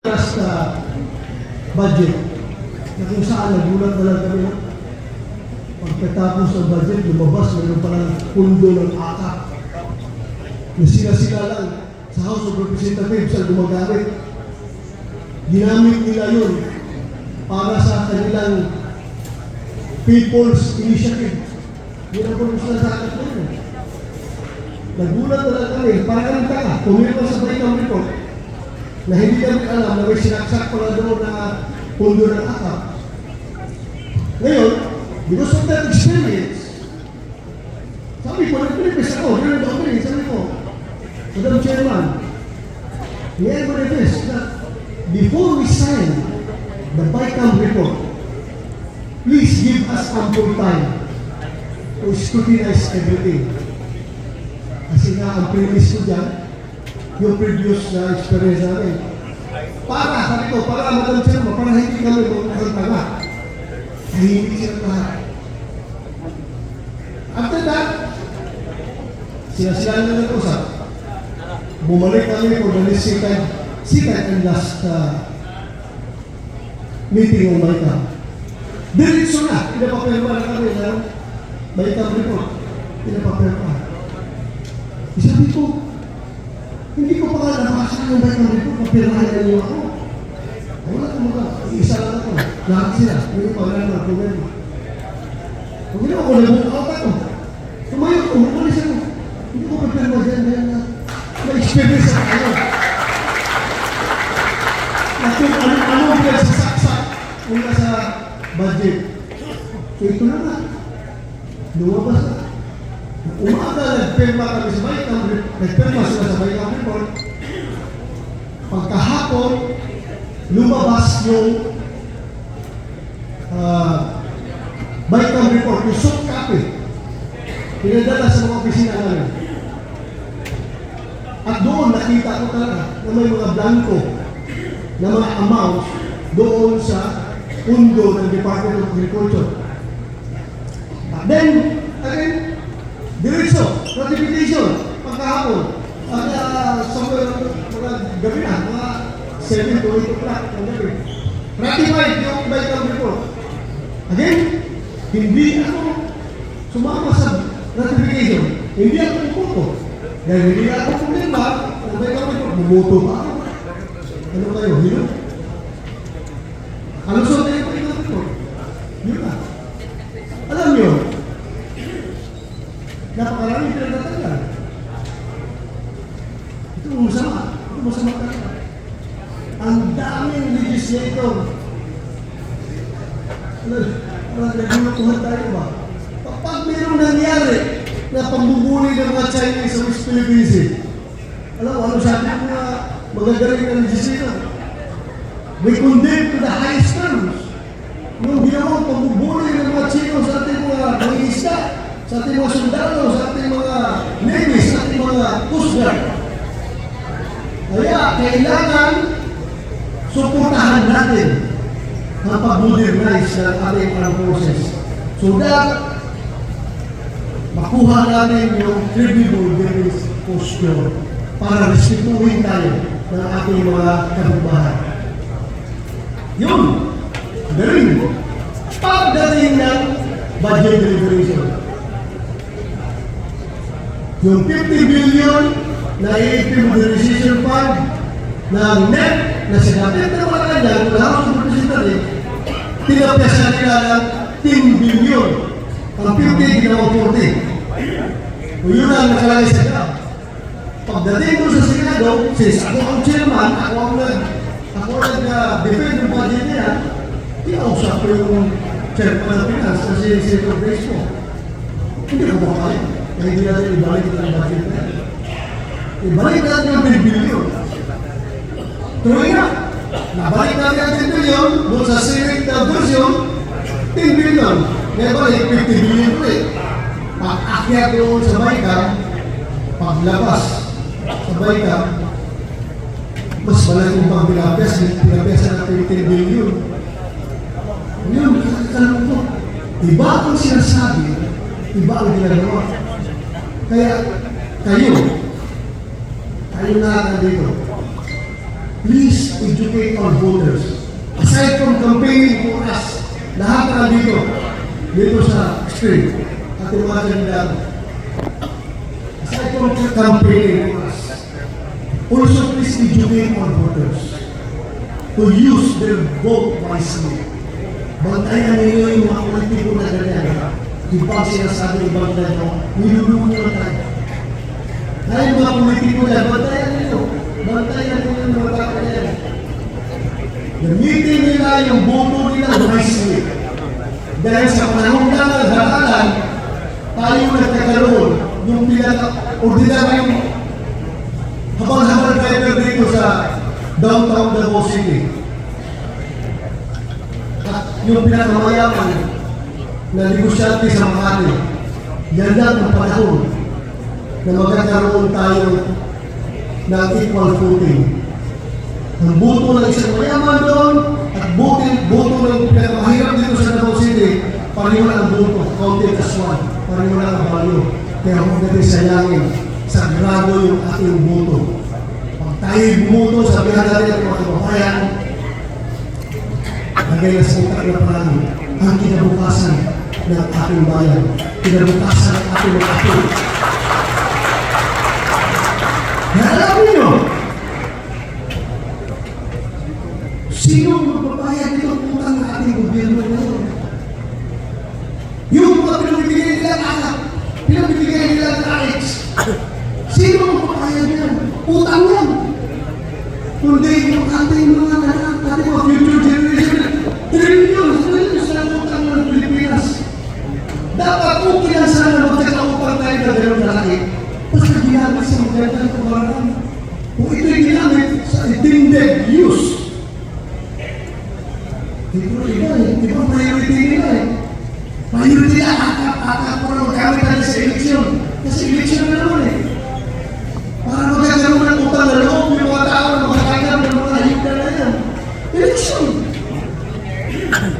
Sa budget na kung saan nagulat na lang kami pagkatapos ng budget, lumabas mayroon palang pundo ng AKAP na sila lang sa House of Representatives ang gumagamit. Ginamit nila yun para sa kanilang People's Initiative. Yun ang purpose na sa AKAP na yun. Nagulat na lang kami, parang taka, pumirma sa Baikang Report na hindi kami alam na may sinaksak pala doon na pundo ng AKAP. Ngayon, because of that experience, sabi ko, nag-prepare ako, during the opening, sabi ko, Madam Chairman, may I manifest that before we sign the BICAM report, please give us ample time to scrutinize everything. Kasi nga, ang premise ko dyan, yung previous na experience namin. Sabi ko, Madam Chairman, para hindi kami magkakantanga. Tahimik sila lahat. After that, sila na nag-usap. Bumalik kami for the second and last meeting ng BICAM. Diretso na, pinapapirma na kami ng BICAM report. Pinapapirma. Sabi ko, hindi ko pa nga nabasa ng BICAM report, papirmahan niyo ako. Wala ka mga, isa lang ako. Lahat sila, hindi pa nga naman problema. Kung hindi ako, nag-walk ako. Tumayo ko, umalis ako. Hindi ko papirma dyan na na-experience ako ano. At kung ano pinagsasaksak mula sa budget. So ito na nga. Lumabas na. Umaga, nagpirma kami sa BICAM, nagpirma sila sa BICAM report. Pagkahapon, lumabas yung BICAM report, yung soft copy. Pinadala sa mga opisina namin. At doon nakita ko talaga na may mga blanco na mga amounts doon sa pundo ng Department of Agriculture. Then, again, diretso, ratification, pagkahapon, somewhere, mga gabi na, mga 7 to 8 o'clock ng gabi. Ratified yung BICAM report. Again, hindi ako sumama sa ratification. Hindi ako puputo. Dahil hindi ako problema, ang BICAM report, bumuto pa ako. Ano kayo, hilo? Ano sa tayo BICAM report? Yun na. Alam nyo, napakaraming pinagtatanggal. Ito masama. Ito masama talaga. Ang daming legislator. Nagulutuhan tayo ba? Kapag mayroong nangyari na pambubuli ng mga Chinese sa West Philippines, alam mo, ano sabi ko na magagaling ng legislator? We condemn to the highest terms yung ginawang pambubuli ng mga Chino sa ating mga isda, sa ating mga sundalo, sa ating mga Navy, sa ating mga Coast Guard. Kaya kailangan suportahan natin ang pag-modernize ng ating armed forces so that makuha natin yung credible defense posture para respetuhin tayo ng ating mga kapitbahay. Yun! Galing! Pagdating ng budget deliberation, yung 50 billion na i-implementation fund ng NEP na sinabi na mga kanya, kung House of Representatives, tinapyasan nila ng 10 billion. Ang 50, ginawa 40. Kung yun ang nakalagay sa graph. Pagdating ko sa Senado, since ako ang chairman, ako ang nag-defend yung budget niya, kinausap ko yung chairman ng finance kasi yung Senator Grace mo. Hindi ko makakaya. Kaya hindi natin ibalik ang budget niya. Ibalik natin yung 10 billion. Tuloy na. Nabalik natin ang 10 billion doon sa Senate version, 10 billion. Nabalik 50 billion ulit. Pag-akyat doon sa BICAM, paglabas sa BICAM, mas malaking pang pinapyasan natin 10 billion. Ngayon, nakakakalong ko. Iba ang sinasabi, iba ang ginagawa. Kaya, kayo na dito. please educate our voters. Aside from campaigning for us, lahat na dito sa street, ating mga kandidato. Aside from campaigning for us, also please educate our voters to use their vote wisely. Bantayan ninyo yung mga politiko na ganyan. Di ba sinasabi ibang ganyan, niluluto na tayo. Dahil mga politiko na, bantayan ninyo. Bantayan ninyo yung mga tao yan. Gamitin nila yung boto nila wisely. Dahil sa panahon na naghatalan, tayo nagkakaroon yung pinaka-ordinaryong habang-habang driver dito sa downtown Davao City. At yung pinakamayaman na negosyante sa Makati, yan lang ang panahon na magkakaroon tayo ng equal footing. Ang boto ng isang mayaman doon at boto ng pinakamahirap dito sa Davao City, pareho na ang boto, counted as one, pareho na ang value. Kaya huwag natin sayangin, sagrado yung ating boto. Pag tayo bumoto, sabihan natin ang mga kababayan, lagay na sa utak na parang ang kinabukasan ng ating bayan, kinabukasan ng ating mga apo. Alam niyo, sino magbabayad nitong utang ng ating gobyerno ngayon? Yung mga pinabibigay nilang anak, pinabibigay nilang rights, sino magbabayad yan? Utang yan. Kundi yung ating mga anak, ating mga future generation, trillions na utang ng Pilipinas. Dapat okay lang sana magkakaupang tayo na gano'n kalaki. Basta ginamit sa magandang kamaraan. Kung ito'y ginamit sa intended use, ito iba eh. Ibang priority nila eh. Priority nila, akap